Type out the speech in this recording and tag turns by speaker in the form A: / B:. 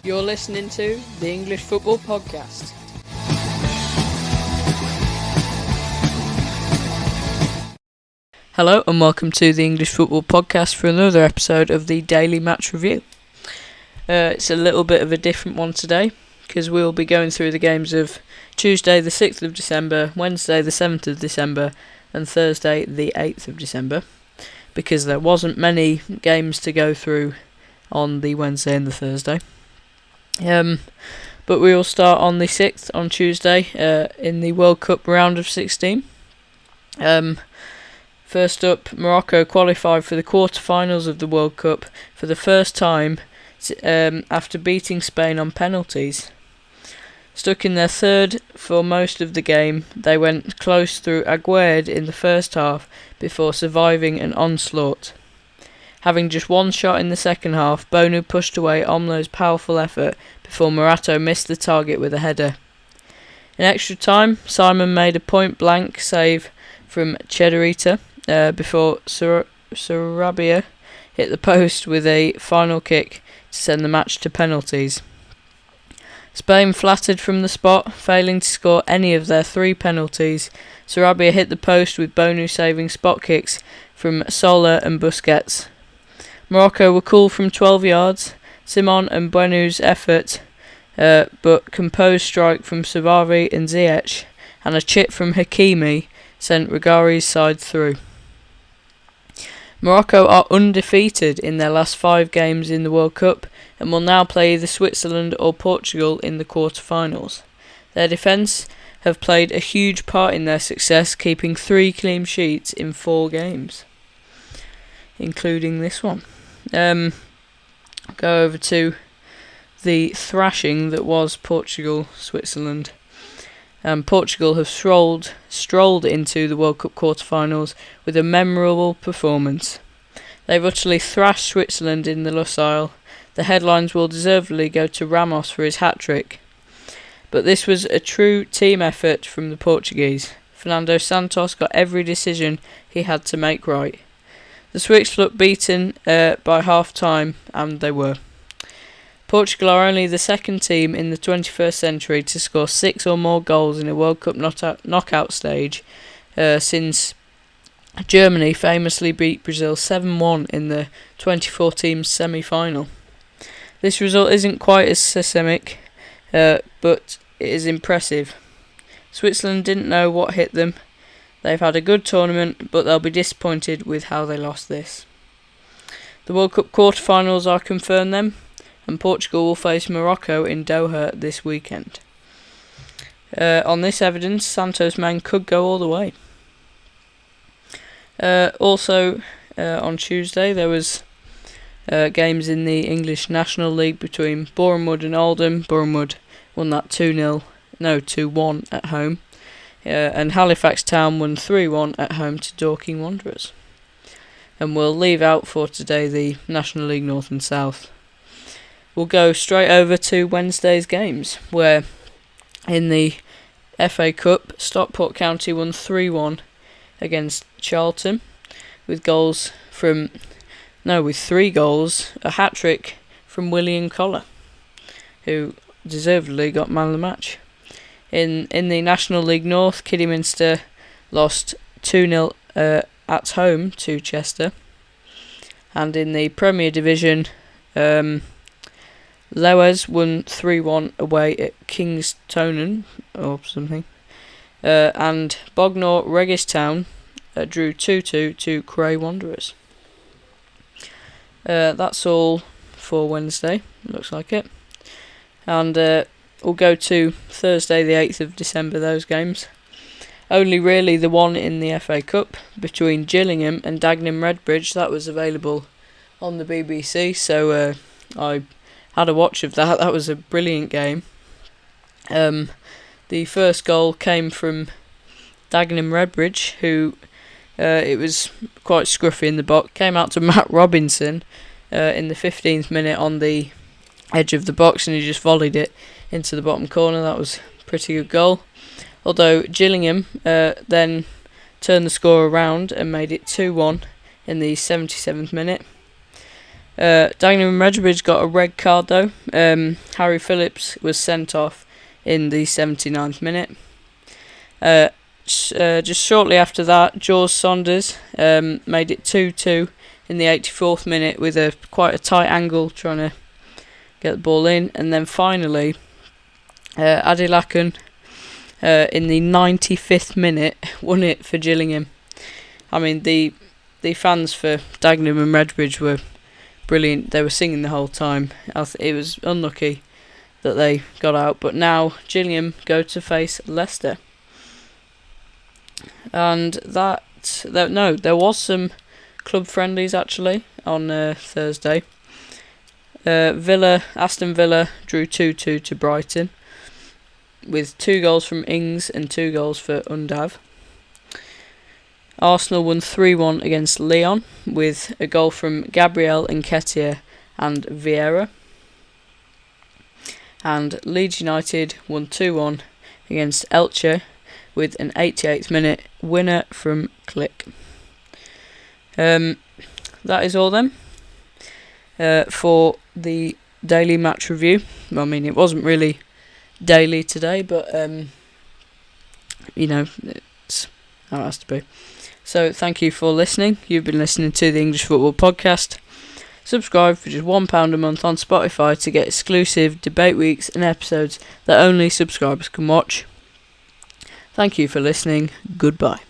A: You're listening to the English Football Podcast. Hello and welcome to the English Football Podcast for another episode of the Daily Match Review. It's a little bit of a different one today because we'll be going through the games of Tuesday the 6th of December, Wednesday the 7th of December and Thursday the 8th of December because there wasn't many games to go through on the Wednesday and the Thursday. But we will start on the 6th on Tuesday in the World Cup round of 16. First up, Morocco qualified for the quarter-finals of the World Cup for the first time after beating Spain on penalties. Stuck in their third for most of the game, they went close through Aguerd in the first half before surviving an onslaught. Having just one shot in the second half, Bonu pushed away Omlo's powerful effort before Morato missed the target with a header. In extra time, Simon made a point-blank save from Chedorita before Sarabia hit the post with a final kick to send the match to penalties. Spain flattered from the spot, failing to score any of their three penalties. Sarabia hit the post with Bonu saving spot kicks from Soler and Busquets. Morocco were cool from 12 yards, Simon and Buenu's effort, but composed strike from Savari and Ziyech, and a chip from Hakimi sent Rigari's side through. Morocco are undefeated in their last 5 games in the World Cup and will now play either Switzerland or Portugal in the quarter-finals. Their defence have played a huge part in their success, keeping 3 clean sheets in 4 games, including this one. Go over to the thrashing that was Portugal-Switzerland. Portugal have strolled into the World Cup quarter-finals with a memorable performance. They've utterly thrashed Switzerland in the Lusail. The headlines will deservedly go to Ramos for his hat-trick. But this was a true team effort from the Portuguese. Fernando Santos got every decision he had to make right. The Swiss looked beaten by half-time, and they were. Portugal are only the second team in the 21st century to score 6 or more goals in a World Cup knockout stage since Germany famously beat Brazil 7-1 in the 2014 semi-final. This result isn't quite as seismic, but it is impressive. Switzerland didn't know what hit them. They've had a good tournament, but they'll be disappointed with how they lost this. The World Cup quarter-finals are confirmed then, and Portugal will face Morocco in Doha this weekend. On this evidence, Santos' men could go all the way. Also, on Tuesday, there was games in the English National League between Boreham Wood and Oldham. Boreham Wood won that 2-1 at home. And Halifax Town won 3-1 at home to Dorking Wanderers. And we'll leave out for today the National League North and South. We'll go straight over to Wednesday's games, where in the FA Cup, Stockport County won 3-1 against Charlton with 3 goals, a hat-trick from William Collar, who deservedly got man of the match. In the National League North, Kidderminster lost 2-0 at home to Chester. And in the Premier Division, Lewes won 3-1 away at Kingstown or something. And Bognor Regis drew 2-2 to Cray Wanderers. That's all for Wednesday, looks like it. And we'll go to Thursday the 8th of December, those games. Only really the one in the FA Cup between Gillingham and Dagenham and Redbridge. That was available on the BBC, so I had a watch of that. That was a brilliant game. The first goal came from Dagenham and Redbridge, who it was quite scruffy in the box. Came out to Matt Robinson in the 15th minute on the edge of the box, and he just volleyed it into the bottom corner. That was a pretty good goal. Although Gillingham then turned the score around and made it 2-1 in the 77th minute. Dagenham and Redbridge got a red card though. Harry Phillips was sent off in the 79th minute. Just shortly after that, George Saunders made it 2-2 in the 84th minute with quite a tight angle trying to get the ball in, and then finally Adilakan in the 95th minute won it for Gillingham. I mean, the fans for Dagenham and Redbridge were brilliant. They were singing the whole time. It was unlucky that they got out, but now Gillingham go to face Leicester. And there was some club friendlies actually on Thursday. Aston Villa drew 2-2 to Brighton, with 2 goals from Ings and 2 goals for Undav. Arsenal won 3-1 against Lyon, with a goal from Gabriel Nketiah and Vieira. And Leeds United won 2-1 against Elche, with an 88th minute winner from Click. That is all then for the daily match review. I mean, it wasn't really daily today, but it's how it has to be. So thank you for listening. You've been listening to the English Football Podcast. Subscribe for just £1 a month on Spotify to get exclusive debate weeks and episodes that only subscribers can watch. Thank you for listening. Goodbye.